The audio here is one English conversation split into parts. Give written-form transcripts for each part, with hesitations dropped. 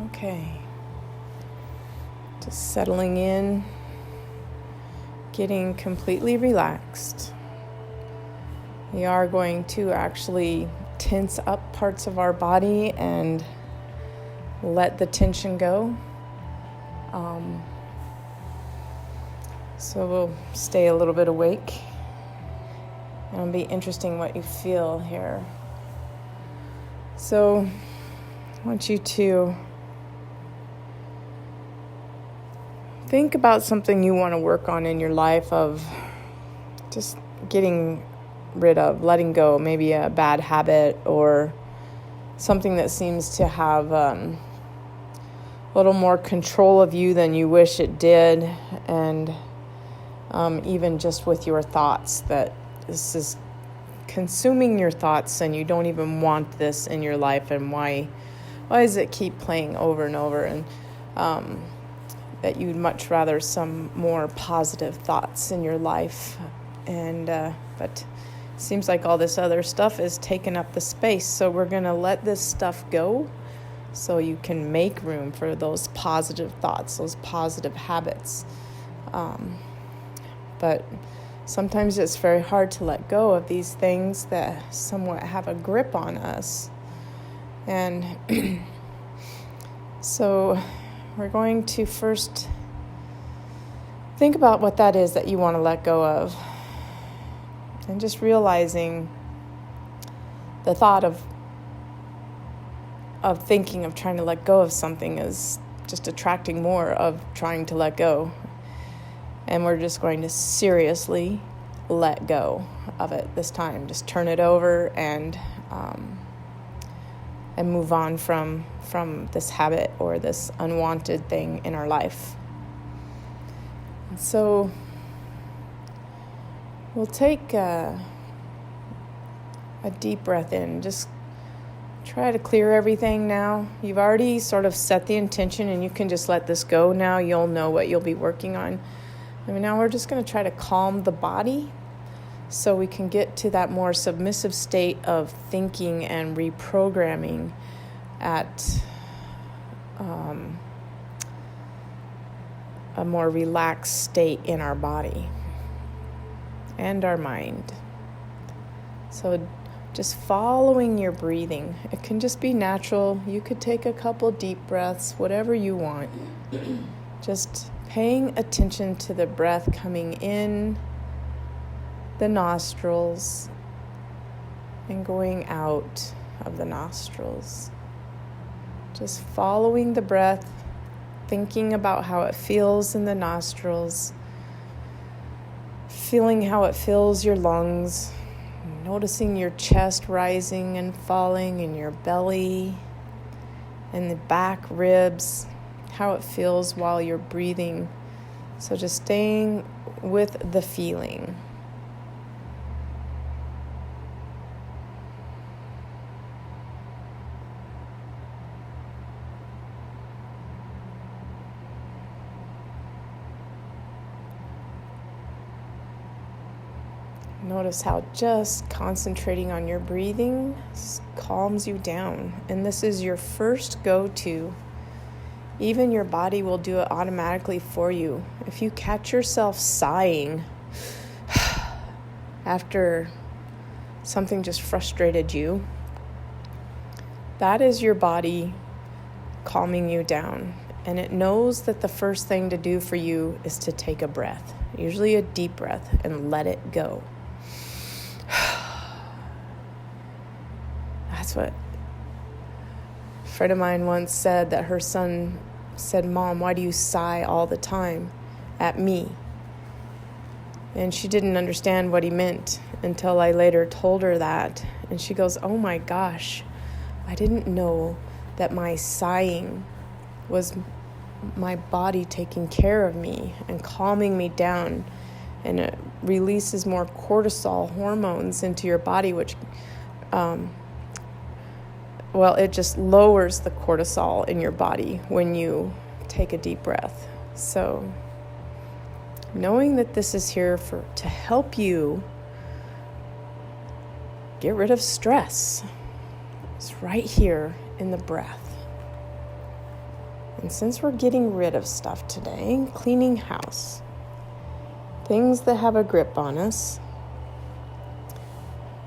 Okay. Just settling in, getting completely relaxed. We are going to actually tense up parts of our body and let the tension go. So we'll stay a little bit awake. And it'll be interesting what you feel here. So I want you to think about something you want to work on in your life, of just getting rid of, letting go, maybe a bad habit or something that seems to have a little more control of you than you wish it did, and even just with your thoughts, that this is consuming your thoughts and you don't even want this in your life, and why does it keep playing over and over, and that you'd much rather some more positive thoughts in your life, and but it seems like all this other stuff is taking up the space. So we're going to let this stuff go so you can make room for those positive thoughts, those positive habits. But sometimes it's very hard to let go of these things that somewhat have a grip on us. And so we're going to first think about what that is that you want to let go of. And just realizing the thought of thinking of trying to let go of something is just attracting more of trying to let go. And we're just going to seriously let go of it this time. Just turn it over and move on from this habit or this unwanted thing in our life. And so we'll take a deep breath in. Just try to clear everything now. You've already sort of set the intention, and you can just let this go now. You'll know what you'll be working on. Now we're just going to try to calm the body so we can get to that more submissive state of thinking and reprogramming at a more relaxed state in our body and our mind. So just following your breathing. It can just be natural. You could take a couple deep breaths, whatever you want. Just paying attention to the breath coming in the nostrils and going out of the nostrils. Just following the breath, thinking about how it feels in the nostrils, feeling how it fills your lungs, noticing your chest rising and falling in your belly and the back ribs, how it feels while you're breathing. So just staying with the feeling. Notice how just concentrating on your breathing calms you down. And this is your first go-to. Even your body will do it automatically for you. If you catch yourself sighing after something just frustrated you, that is your body calming you down. And it knows that the first thing to do for you is to take a breath, usually a deep breath, and let it go. That's what a friend of mine once said, that her son said, "Mom, why do you sigh all the time at me?" And she didn't understand what he meant until I later told her that. And she goes, "Oh my gosh, I didn't know that my sighing was my body taking care of me and calming me down. And it releases more cortisol hormones into your body, which it just lowers the cortisol in your body when you take a deep breath. So knowing that this is here to help you get rid of stress, it's right here in the breath. And since we're getting rid of stuff today, cleaning house, things that have a grip on us,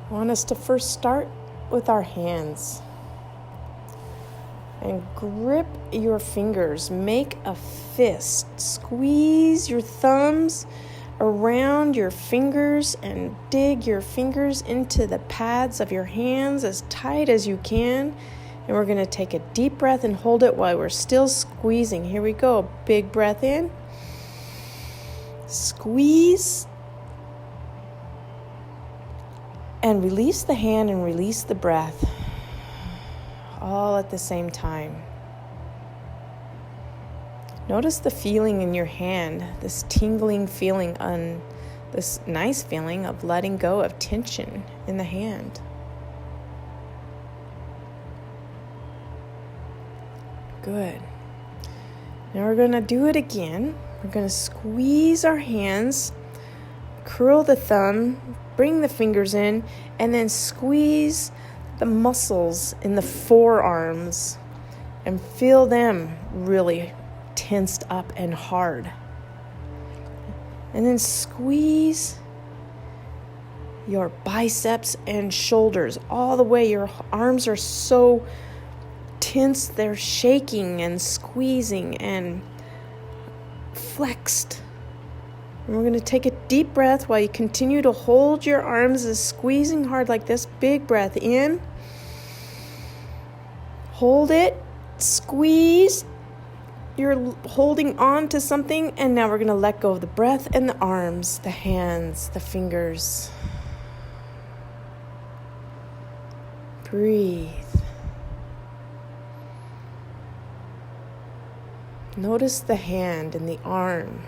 I want us to first start with our hands. And grip your fingers. Make a fist. Squeeze your thumbs around your fingers and dig your fingers into the pads of your hands as tight as you can. And we're going to take a deep breath and hold it while we're still squeezing. Here we go. Big breath in. Squeeze. And release the hand and release the breath. All at the same time. Notice the feeling in your hand, this tingling feeling, this nice feeling of letting go of tension in the hand. Good. Now we're going to do it again. We're going to squeeze our hands, curl the thumb, bring the fingers in, and then squeeze the muscles in the forearms and feel them really tensed up and hard. And then squeeze your biceps and shoulders all the way. Your arms are so tense, they're shaking and squeezing and flexed. And we're going to take a deep breath while you continue to hold your arms as squeezing hard like this. Big breath in. Hold it. Squeeze. You're holding on to something, and now we're going to let go of the breath and the arms, the hands, the fingers. Breathe. Notice the hand and the arm,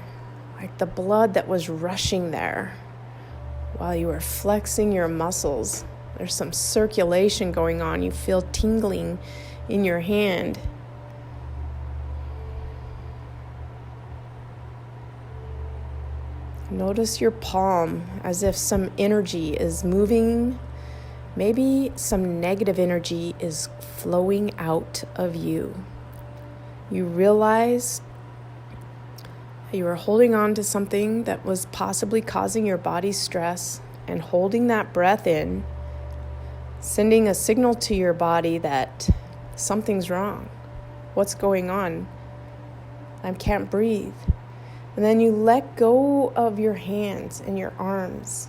like the blood that was rushing there while you were flexing your muscles. There's some circulation going on. You feel tingling in your hand. Notice your palm as if some energy is moving. Maybe some negative energy is flowing out of you. You realize you were holding on to something that was possibly causing your body stress, and holding that breath in, sending a signal to your body that something's wrong. What's going on? I can't breathe. And then you let go of your hands and your arms.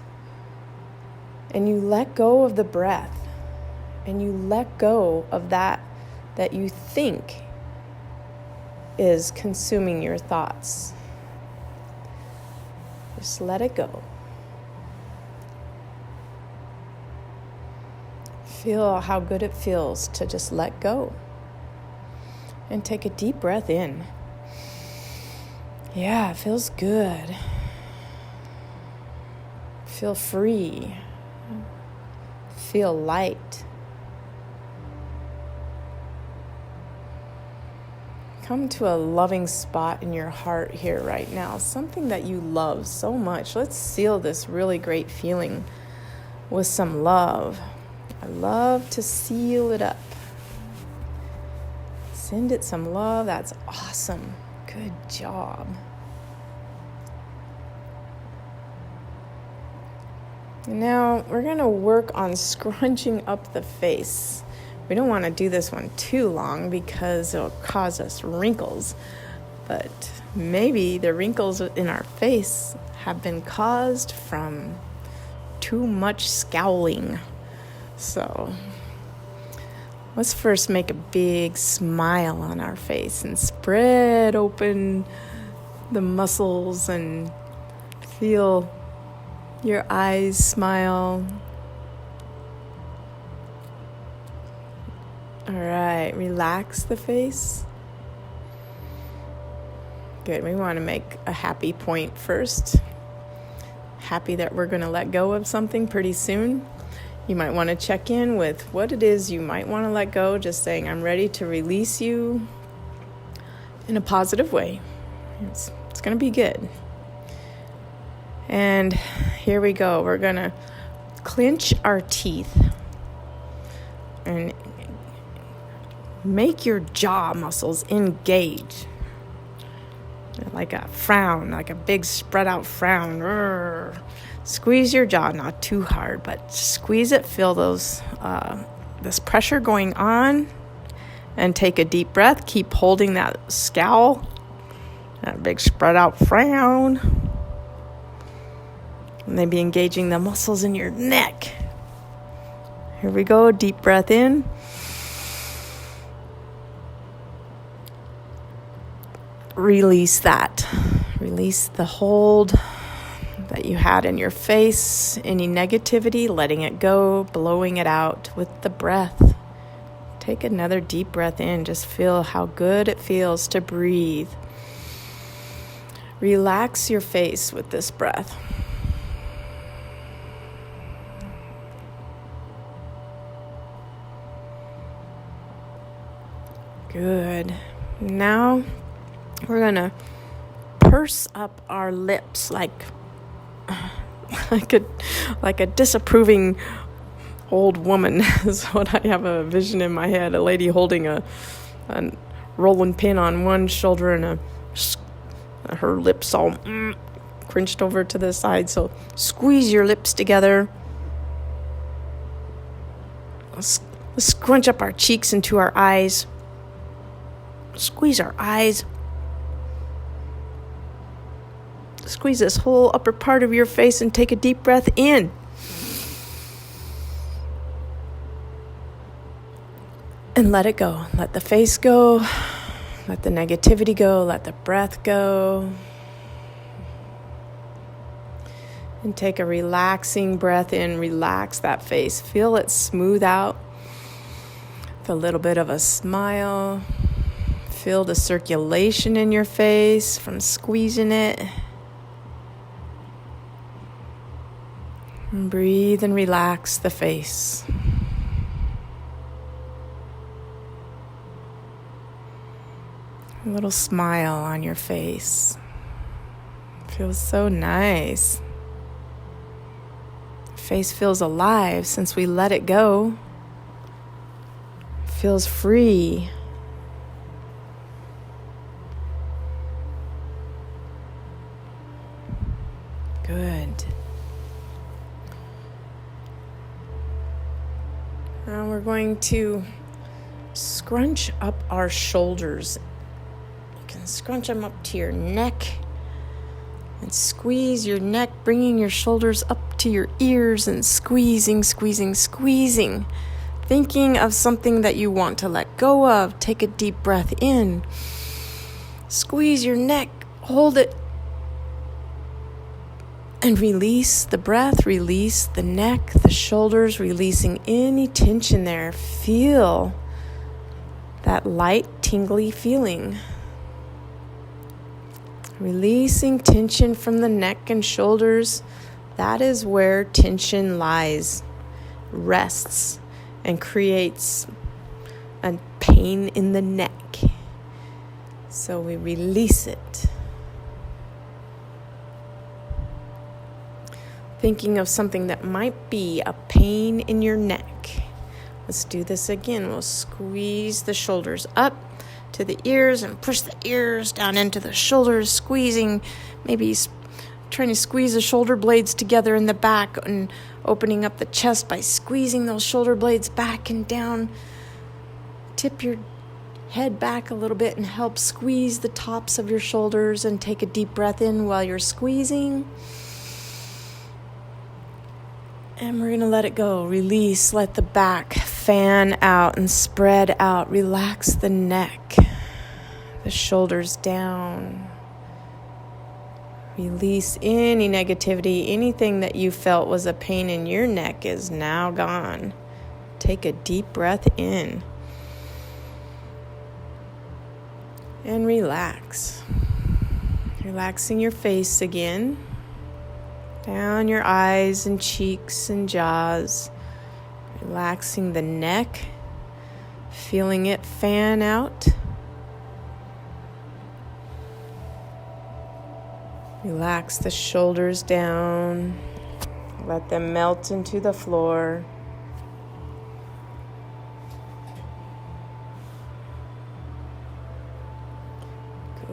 And you let go of the breath. And you let go of that you think is consuming your thoughts. Just let it go. Feel how good it feels to just let go. And take a deep breath in. Yeah, it feels good. Feel free. Feel light. Come to a loving spot in your heart here right now. Something that you love so much. Let's seal this really great feeling with some love. I love to seal it up. Send it some love. That's awesome. Good job. Now we're going to work on scrunching up the face. We don't want to do this one too long because it'll cause us wrinkles. But maybe the wrinkles in our face have been caused from too much scowling. So let's first make a big smile on our face and spread open the muscles and feel your eyes smile. All right, relax the face. Good, we want to make a happy point first. Happy that we're going to let go of something pretty soon. You might want to check in with what it is you might want to let go, just saying, I'm ready to release you in a positive way. It's going to be good. And here we go. We're going to clench our teeth and Make your jaw muscles engage. Like a frown, like a big spread out frown. Urgh. Squeeze your jaw, not too hard, but squeeze it. Feel those this pressure going on, and take a deep breath. Keep holding that scowl, that big spread out frown. And maybe engaging the muscles in your neck. Here we go. Deep breath in. Release that. Release the hold that you had in your face. Any negativity, letting it go, blowing it out with the breath. Take another deep breath in. Just feel how good it feels to breathe. Relax your face with this breath. Good. Now we're going to purse up our lips like a disapproving old woman is what I have a vision in my head. A lady holding a rolling pin on one shoulder and her lips all crunched over to the side. So squeeze your lips together. Let's scrunch up our cheeks into our eyes. Squeeze our eyes. Squeeze this whole upper part of your face and take a deep breath in. And let it go. Let the face go. Let the negativity go. Let the breath go. And take a relaxing breath in. Relax that face. Feel it smooth out. With a little bit of a smile. Feel the circulation in your face from squeezing it. And breathe and relax the face. A little smile on your face. Feels so nice. Face feels alive since we let it go. Feels free. Good. Now we're going to scrunch up our shoulders. You can scrunch them up to your neck and squeeze your neck, bringing your shoulders up to your ears and squeezing. Thinking of something that you want to let go of. Take a deep breath in. Squeeze your neck, hold it, and release the breath, release the neck, the shoulders, releasing any tension there. Feel that light, tingly feeling. Releasing tension from the neck and shoulders. That is where tension lies, rests, and creates a pain in the neck. So we release it. Thinking of something that might be a pain in your neck. Let's do this again. We'll squeeze the shoulders up to the ears and push the ears down into the shoulders, squeezing, maybe trying to squeeze the shoulder blades together in the back and opening up the chest by squeezing those shoulder blades back and down. Tip your head back a little bit and help squeeze the tops of your shoulders, and take a deep breath in while you're squeezing. And we're going to let it go. Release. Let the back fan out and spread out. Relax the neck. The shoulders down. Release any negativity. Anything that you felt was a pain in your neck is now gone. Take a deep breath in. And relax. Relaxing your face again. Down your eyes and cheeks and jaws. Relaxing the neck. Feeling it fan out. Relax the shoulders down. Let them melt into the floor.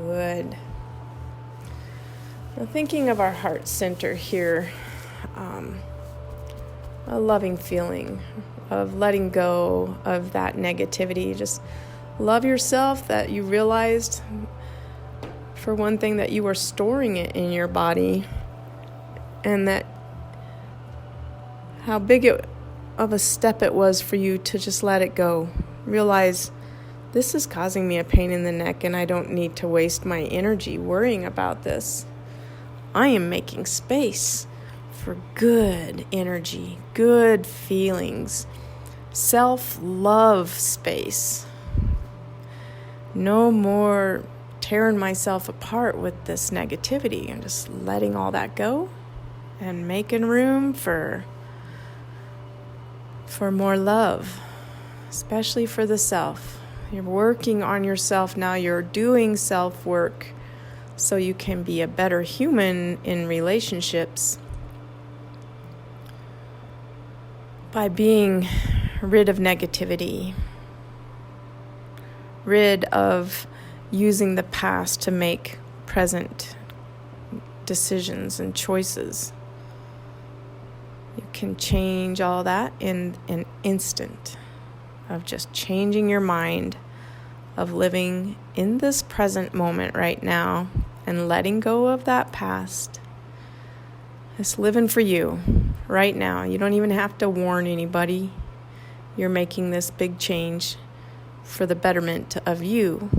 Good. Now, thinking of our heart center here, a loving feeling of letting go of that negativity. Just love yourself that you realized, for one thing, that you were storing it in your body, and that how big of a step it was for you to just let it go. Realize, this is causing me a pain in the neck, and I don't need to waste my energy worrying about this. I am making space for good energy, good feelings, self-love space. No more tearing myself apart with this negativity. I'm just letting all that go and making room for more love, especially for the self. You're working on yourself now. You're doing self-work so you can be a better human in relationships by being rid of negativity, rid of using the past to make present decisions and choices. You can change all that in an instant of just changing your mind, of living in this present moment right now and letting go of that past. It's living for you right now. You don't even have to warn anybody. You're making this big change for the betterment of you.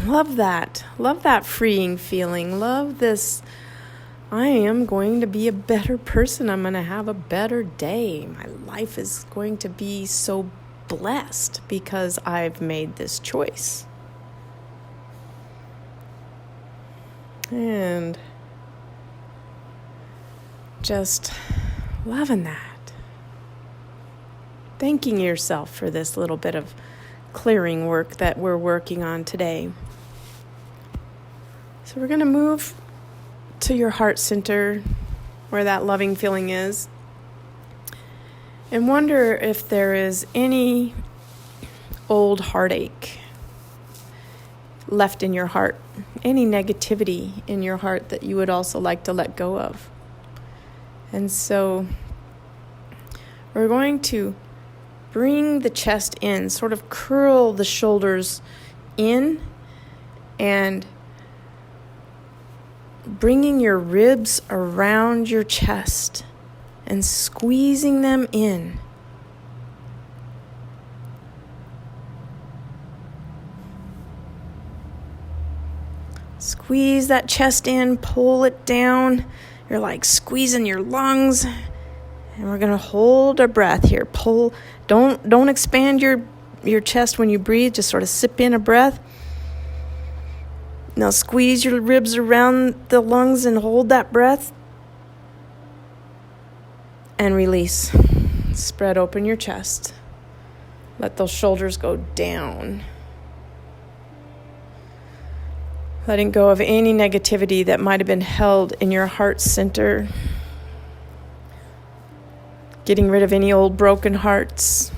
Love that. Love that freeing feeling. Love this. I am going to be a better person. I'm going to have a better day. My life is going to be so blessed because I've made this choice. And just loving that. Thanking yourself for this little bit of clearing work that we're working on today. So we're going to move to your heart center where that loving feeling is, and wonder if there is any old heartache left in your heart, any negativity in your heart that you would also like to let go of. And so we're going to bring the chest in, sort of curl the shoulders in, and bringing your ribs around your chest and squeezing them in. Squeeze that chest in, pull it down. You're like squeezing your lungs. And we're going to hold our breath here. Pull. Don't expand your chest when you breathe. Just sort of sip in a breath. Now squeeze your ribs around the lungs and hold that breath. And release. Spread open your chest. Let those shoulders go down. Letting go of any negativity that might have been held in your heart center. Getting rid of any old broken hearts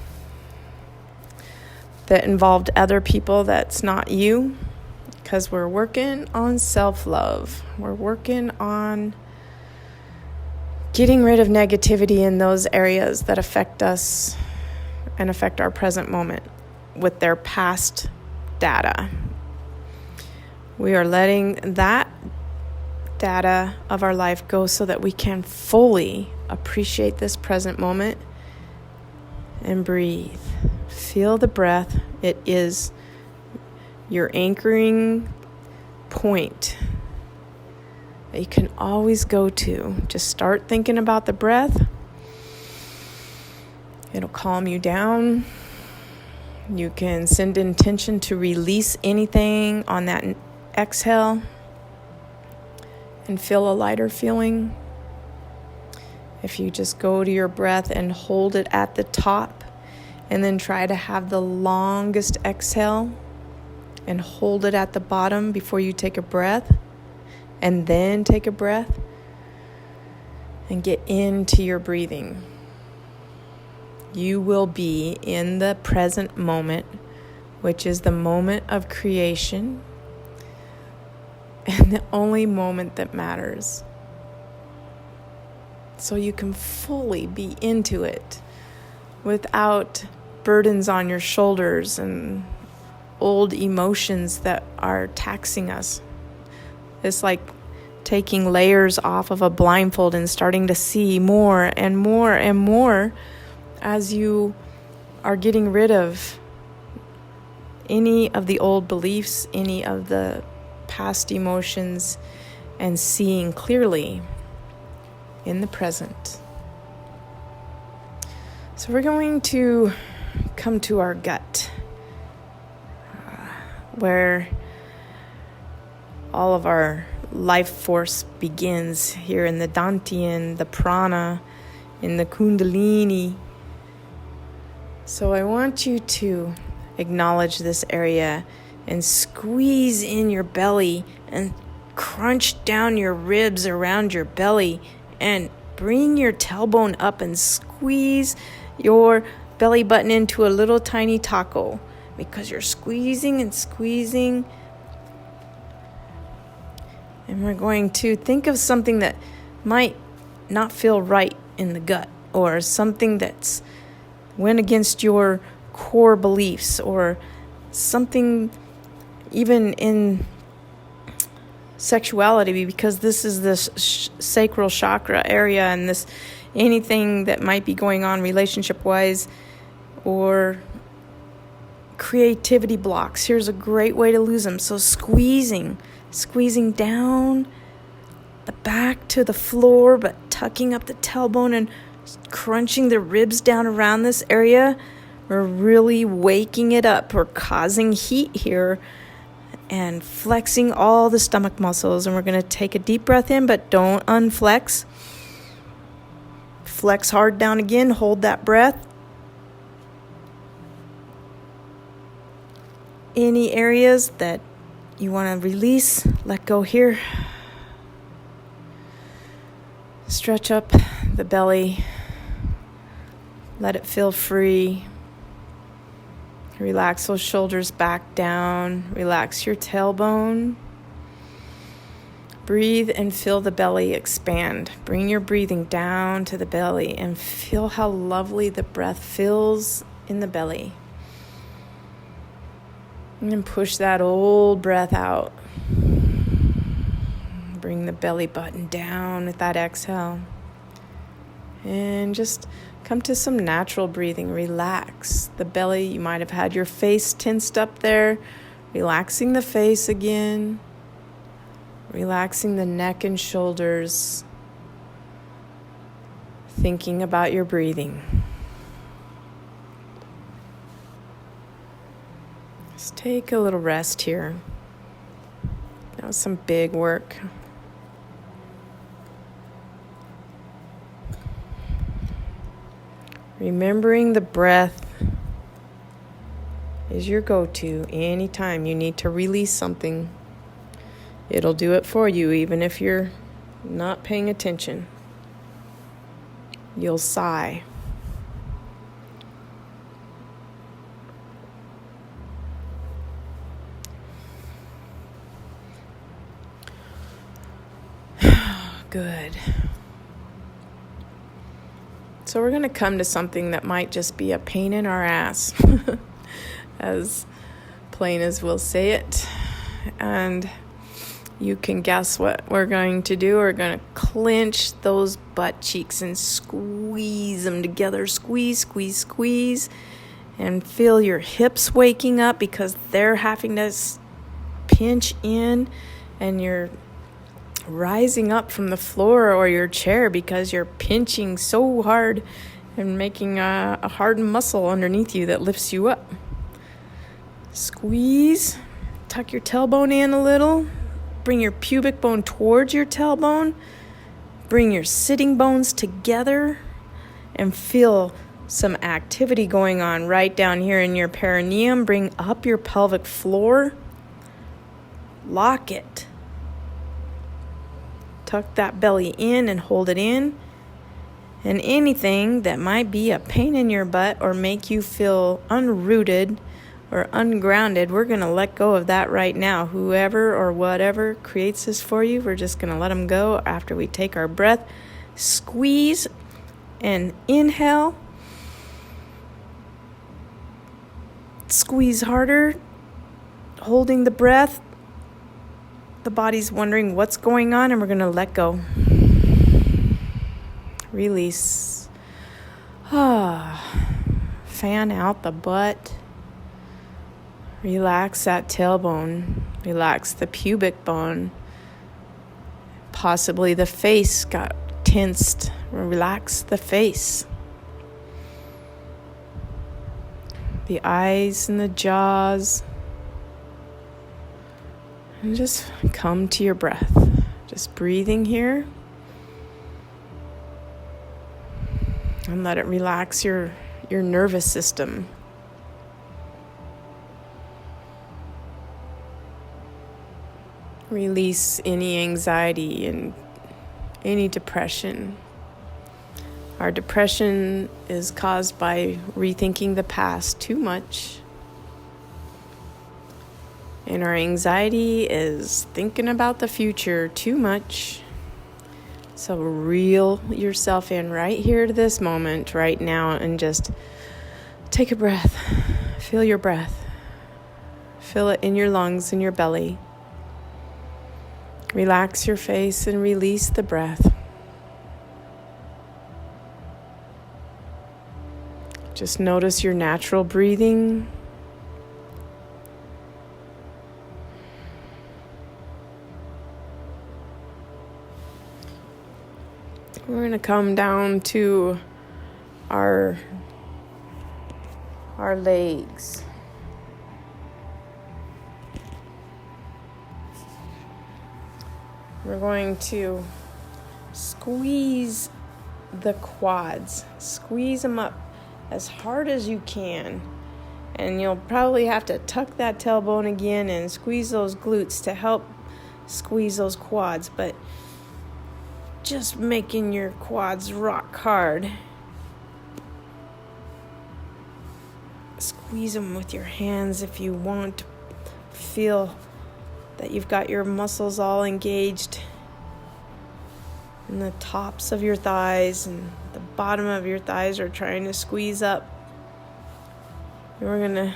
that involved other people that's not you. Because we're working on self-love. We're working on getting rid of negativity in those areas that affect us and affect our present moment with their past data. We are letting that data of our life go so that we can fully appreciate this present moment and breathe. Feel the breath. It is your anchoring point that you can always go to. Just start thinking about the breath. It'll calm you down. You can send intention to release anything on that exhale and feel a lighter feeling. If you just go to your breath and hold it at the top, and then try to have the longest exhale and hold it at the bottom before you take a breath, and then take a breath and get into your breathing. You will be in the present moment which is the moment of creation and the only moment that matters. So you can fully be into it without burdens on your shoulders and old emotions that are taxing us. It's like taking layers off of a blindfold and starting to see more and more and more as you are getting rid of any of the old beliefs, any of the past emotions, and seeing clearly in the present. So we're going to come to our gut, where all of our life force begins, here in the Dantian, the prana, in the kundalini. So I want you to acknowledge this area and squeeze in your belly and crunch down your ribs around your belly and bring your tailbone up and squeeze your belly button into a little tiny taco, because you're squeezing and squeezing. And we're going to think of something that might not feel right in the gut, or something that's went against your core beliefs, or something even in sexuality, because this is this sacral chakra area, and this anything that might be going on relationship wise, or creativity blocks. Here's a great way to lose them. So squeezing down the back to the floor, but tucking up the tailbone and crunching the ribs down around this area. We're really waking it up. We're causing heat here and flexing all the stomach muscles. And we're going to take a deep breath in, but don't unflex. Flex hard down again. Hold that breath. Any areas that you want to release, let go here. Stretch up the belly. Let it feel free. Relax those shoulders back down. Relax your tailbone. Breathe and feel the belly expand. Bring your breathing down to the belly and feel how lovely the breath feels in the belly. And then push that old breath out. Bring the belly button down with that exhale. And just come to some natural breathing. Relax the belly. You might have had your face tensed up there. Relaxing the face again. Relaxing the neck and shoulders. Thinking about your breathing. Just take a little rest here. That was some big work. Remembering the breath is your go-to anytime you need to release something. It'll do it for you, even if you're not paying attention. You'll sigh. Good. So we're going to come to something that might just be a pain in our ass, as plain as we'll say it. And you can guess what we're going to do. We're going to clench those butt cheeks and squeeze them together. Squeeze, squeeze, squeeze. And feel your hips waking up, because they're having to pinch in, and you're rising up from the floor or your chair because you're pinching so hard and making a hard muscle underneath you that lifts you up. Squeeze. Tuck your tailbone in a little. Bring your pubic bone towards your tailbone. Bring your sitting bones together and feel some activity going on right down here in your perineum. Bring up your pelvic floor. Lock it. Tuck that belly in and hold it in. And anything that might be a pain in your butt or make you feel unrooted or ungrounded, we're going to let go of that right now. Whoever or whatever creates this for you, we're just going to let them go after we take our breath. Squeeze and inhale. Squeeze harder, holding the breath. The body's wondering what's going on, and we're going to let go. Release. Fan out the butt. Relax that tailbone. Relax the pubic bone. Possibly the face got tensed. Relax the face. The eyes and the jaws. And just come to your breath. Just breathing here. And let it relax your nervous system. Release any anxiety and any depression. Our depression is caused by rethinking the past too much. And our anxiety is thinking about the future too much. So reel yourself in right here to this moment, right now, and just take a breath. Feel your breath. Feel it in your lungs, in your belly. Relax your face and release the breath. Just notice your natural breathing. We're going to come down to our legs. We're going to squeeze the quads. Squeeze them up as hard as you can. And you'll probably have to tuck that tailbone again and squeeze those glutes to help squeeze those quads. But just making your quads rock hard. Squeeze them with your hands if you want to feel that you've got your muscles all engaged in the tops of your thighs, and the bottom of your thighs are trying to squeeze up. And we're going to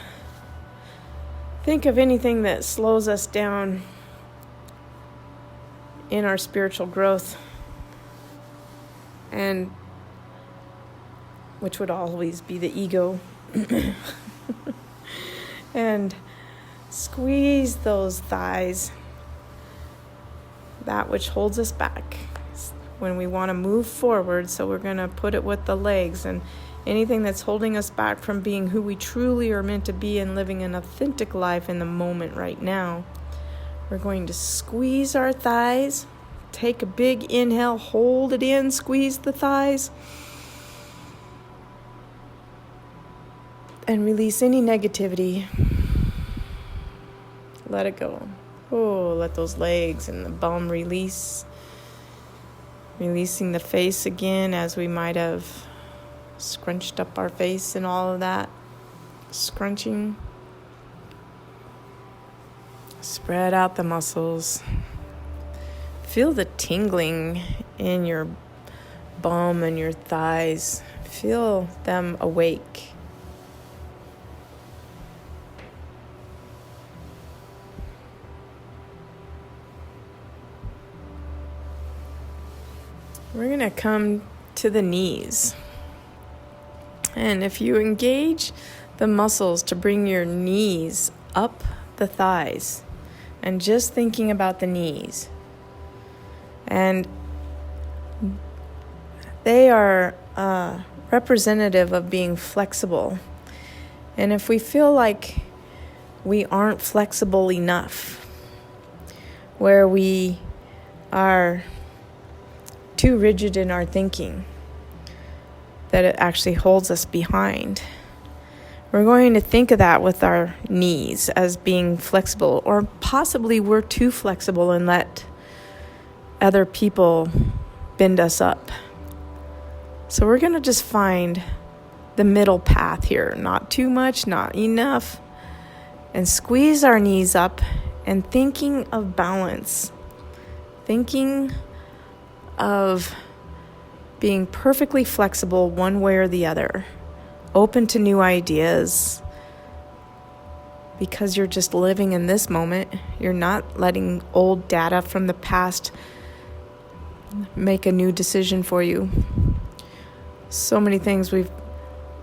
think of anything that slows us down in our spiritual growth, and which would always be the ego. And squeeze those thighs, that which holds us back when we want to move forward. So we're going to put it with the legs, and anything that's holding us back from being who we truly are meant to be and living an authentic life in the moment right now. We're going to squeeze our thighs. Take a big inhale, hold it in, squeeze the thighs. And release any negativity. Let it go. Oh, let those legs and the bum release. Releasing the face again, as we might have scrunched up our face and all of that. Scrunching. Spread out the muscles. Feel the tingling in your bum and your thighs. Feel them awake. We're going to come to the knees. And if you engage the muscles to bring your knees up the thighs, and just thinking about the knees, and they are representative of being flexible. And if we feel like we aren't flexible enough, where we are too rigid in our thinking, that it actually holds us behind, we're going to think of that with our knees as being flexible, or possibly we're too flexible and let other people bend us up. So we're going to just find the middle path here. Not too much, not enough. and squeeze our knees up, and thinking of balance, thinking of being perfectly flexible one way or the other, open to new ideas, because you're just living in this moment. You're not letting old data from the past make a new decision for you. So many things we've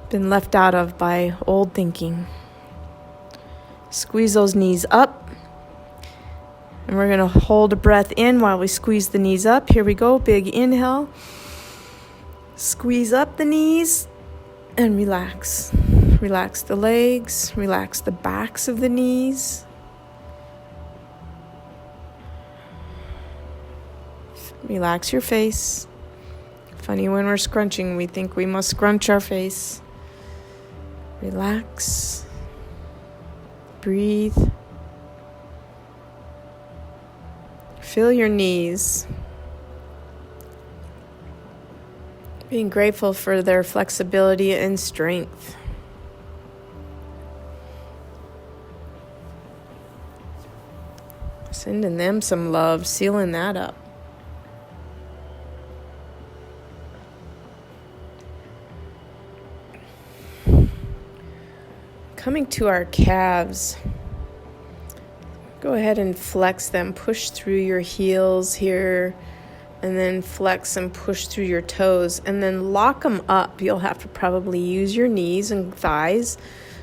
been left out of by old thinking. Squeeze those knees up. And we're going to hold a breath in while we squeeze the knees up. Here we go. Big inhale. Squeeze up the knees and relax. Relax the legs. Relax the backs of the knees. Relax your face. Funny, when we're scrunching, we think we must scrunch our face. Relax. Breathe. Feel your knees. Being grateful for their flexibility and strength. Sending them some love, sealing that up. Coming to our calves, go ahead and flex them. Push through your heels here, and then flex and push through your toes, and then lock them up. You'll have to probably use your knees and thighs.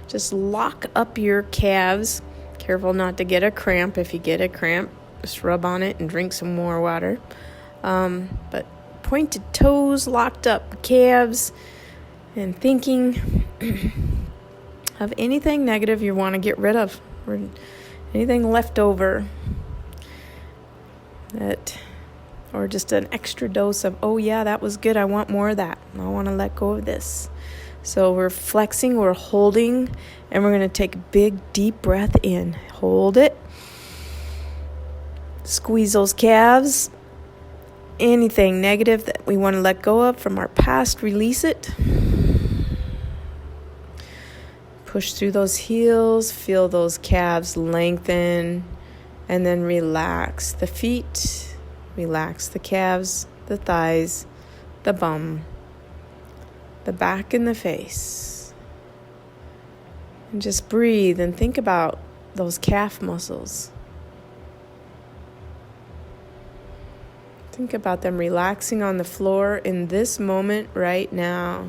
Just lock up your calves. Careful not to get a cramp. If you get a cramp, just rub on it and drink some more water. But pointed toes, locked up calves, and thinking of anything negative you want to get rid of, or anything left over, or just an extra dose of, oh yeah, that was good, I want more of that, I want to let go of this. So we're flexing, we're holding, and we're going to take a big deep breath in. Hold it. Squeeze those calves. Anything negative that we want to let go of from our past, release it. Push through those heels, feel those calves lengthen, and then relax the feet, relax the calves, the thighs, the bum, the back and the face. And just breathe and think about those calf muscles. Think about them relaxing on the floor in this moment right now.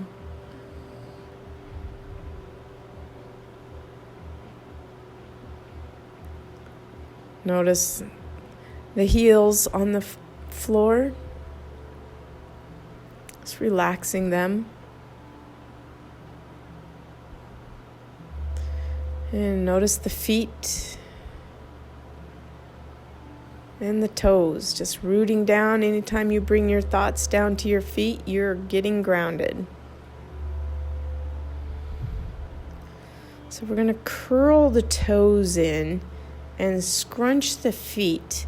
Notice the heels on the floor. Just relaxing them. And notice the feet and the toes. Just rooting down. Anytime you bring your thoughts down to your feet, you're getting grounded. So we're going to curl the toes in and scrunch the feet,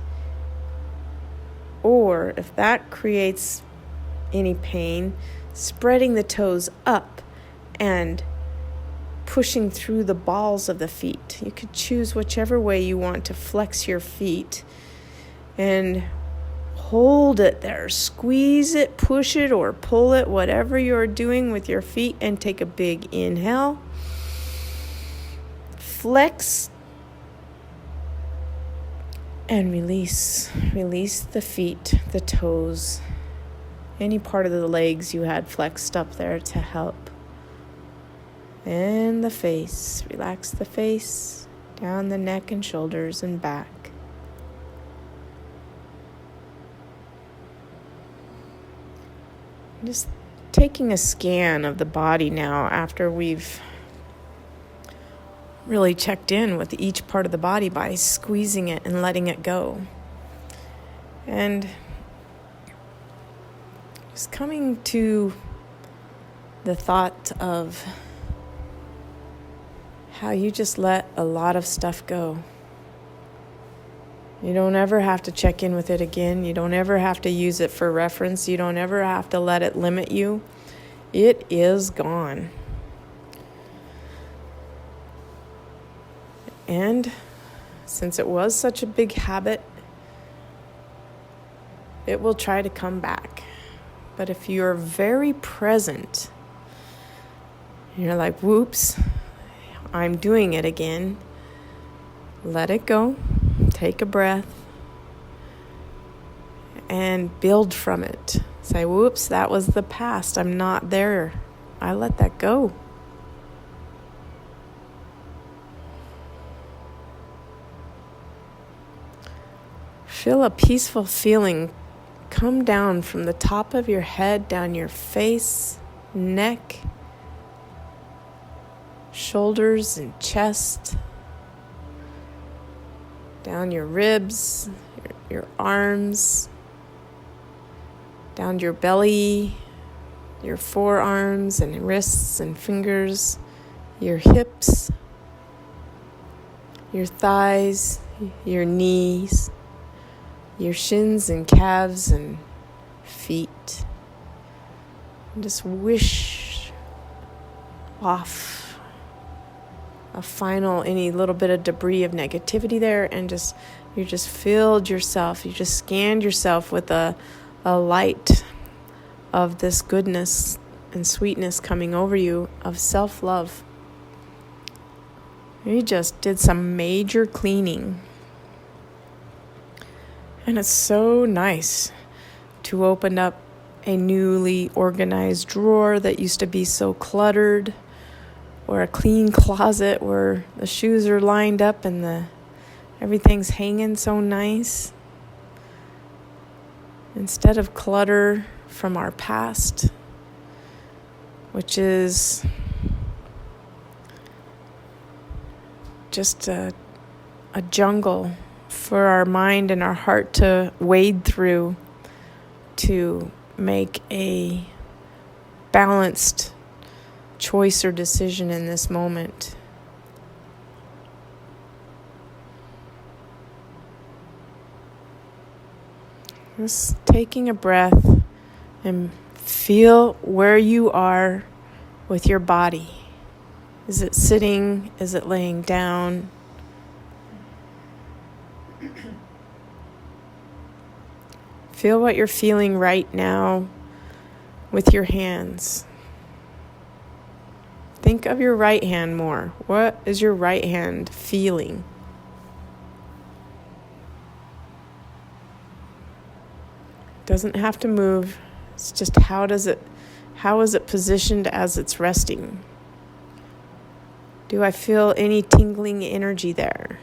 or if that creates any pain, spreading the toes up and pushing through the balls of the feet. You could choose whichever way you want to flex your feet, and hold it there. Squeeze it, push it, or pull it, whatever you're doing with your feet, and take a big inhale. Flex and release. Release the feet, the toes, any part of the legs you had flexed up there to help. And the face. Relax the face, down the neck and shoulders and back. Just taking a scan of the body now after we've really checked in with each part of the body by squeezing it and letting it go. And just coming to the thought of how you just let a lot of stuff go. You don't ever have to check in with it again. You don't ever have to use it for reference. You don't ever have to let it limit you. It is gone. And since it was such a big habit, it will try to come back. But if you're very present, you're like, whoops, I'm doing it again. Let it go. Take a breath. And build from it. Say, whoops, that was the past. I'm not there. I let that go. Feel a peaceful feeling come down from the top of your head, down your face, neck, shoulders and chest, down your ribs, your arms, down your belly, your forearms and wrists and fingers, your hips, your thighs, your knees, your shins and calves and feet. And just wish off any little bit of debris of negativity there, and you just filled yourself, you just scanned yourself with a light of this goodness and sweetness coming over you, of self-love. You just did some major cleaning. And it's so nice to open up a newly organized drawer that used to be so cluttered, or a clean closet where the shoes are lined up and everything's hanging so nice. Instead of clutter from our past, which is just a jungle for our mind and our heart to wade through to make a balanced choice or decision in this moment. Just taking a breath and feel where you are with your body. Is it sitting? Is it laying down? Feel what you're feeling right now with your hands. Think of your right hand more. What is your right hand feeling? Doesn't have to move. It's just how is it positioned as it's resting? Do I feel any tingling energy there?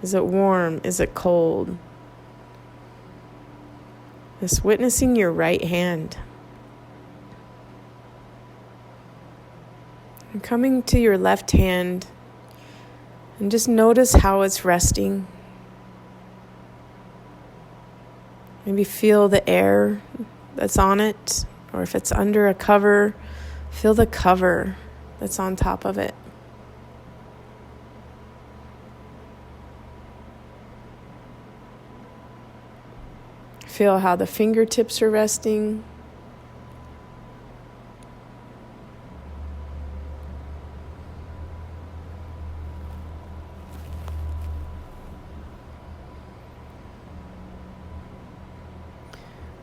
Is it warm? Is it cold? Just witnessing your right hand. And coming to your left hand, and just notice how it's resting. Maybe feel the air that's on it, or if it's under a cover, feel the cover that's on top of it. Feel how the fingertips are resting.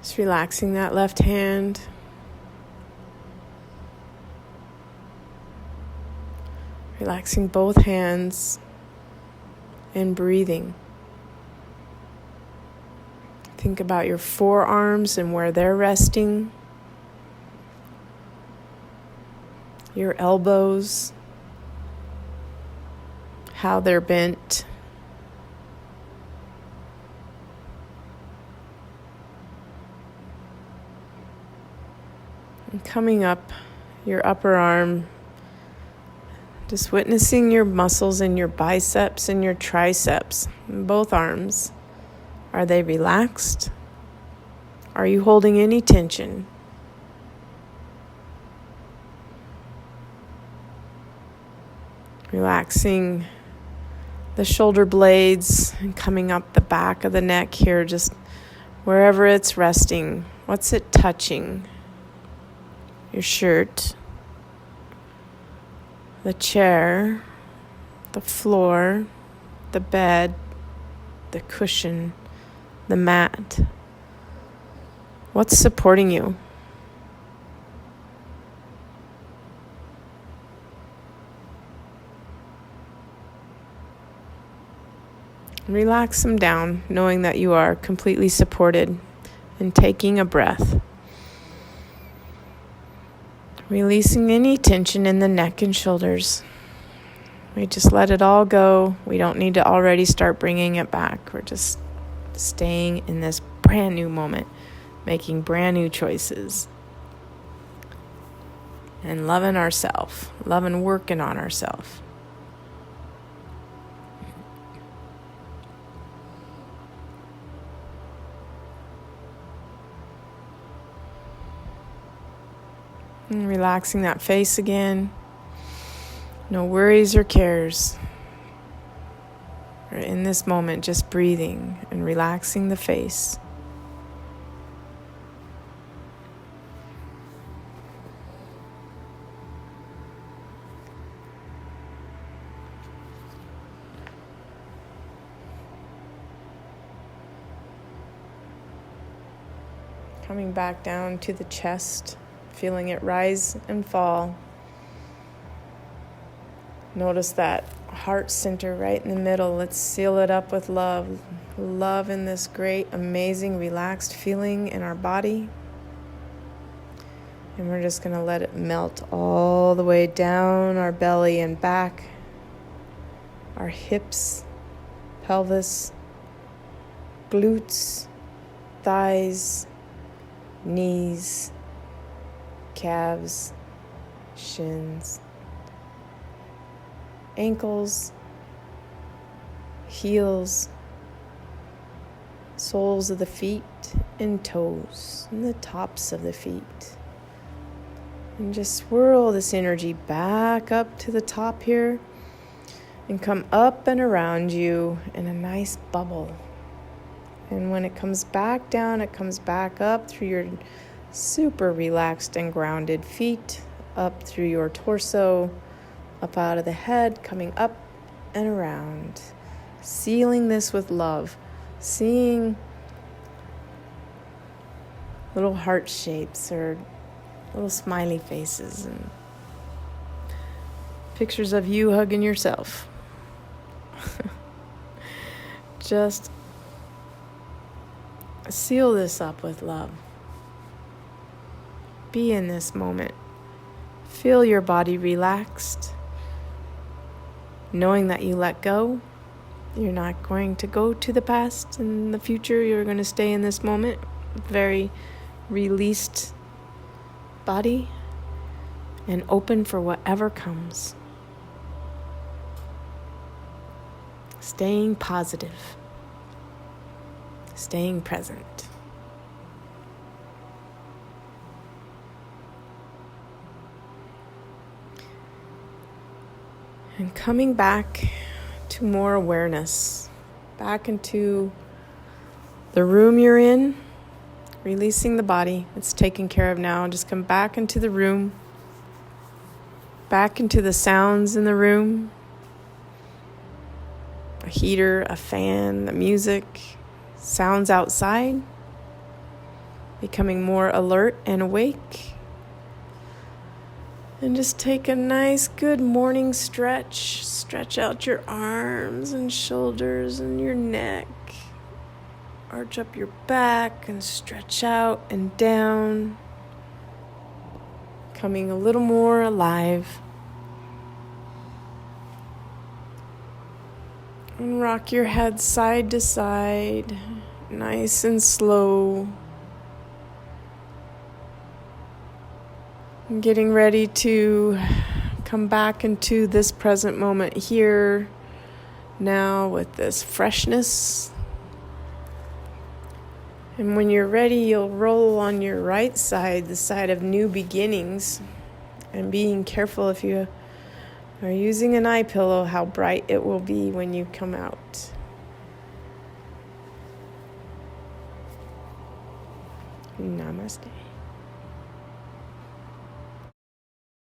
Just relaxing that left hand. Relaxing both hands and breathing. Think about your forearms and where they're resting. Your elbows, how they're bent. And coming up your upper arm, just witnessing your muscles in your biceps and your triceps, in both arms. Are they relaxed? Are you holding any tension? Relaxing the shoulder blades and coming up the back of the neck here, just wherever it's resting. What's it touching? Your shirt, the chair, the floor, the bed, the cushion, the mat. What's supporting you? Relax them down, knowing that you are completely supported, and taking a breath. Releasing any tension in the neck and shoulders. We just let it all go. We don't need to already start bringing it back. We're just staying in this brand new moment, making brand new choices, and loving ourselves, loving working on ourselves. And relaxing that face again. No worries or cares. We're in this moment, just breathing and relaxing the face. Coming back down to the chest. Feeling it rise and fall. Notice that heart center right in the middle. Let's seal it up with love. Love in this great, amazing, relaxed feeling in our body. And we're just going to let it melt all the way down our belly and back. Our hips, pelvis, glutes, thighs, knees, calves, shins, ankles, heels, soles of the feet and toes, and the tops of the feet. And just swirl this energy back up to the top here and come up and around you in a nice bubble. And when it comes back down, it comes back up through your super relaxed and grounded feet, up through your torso, up out of the head, coming up and around. Sealing this with love. Seeing little heart shapes or little smiley faces and pictures of you hugging yourself. Just seal this up with love. Be in this moment. Feel your body relaxed, knowing that you let go. You're not going to go to the past and the future. You're going to stay in this moment. Very released body and open for whatever comes. Staying positive. Staying present. And coming back to more awareness, back into the room you're in, releasing the body. It's taken care of now. Just come back into the room, back into the sounds in the room, a heater, a fan, the music, sounds outside, becoming more alert and awake. And just take a nice, good morning stretch. Stretch out your arms and shoulders and your neck. Arch up your back and stretch out and down. Coming a little more alive. And rock your head side to side, nice and slow. Getting ready to come back into this present moment here, now with this freshness. And when you're ready, you'll roll on your right side, the side of new beginnings, and being careful if you are using an eye pillow, how bright it will be when you come out. Namaste.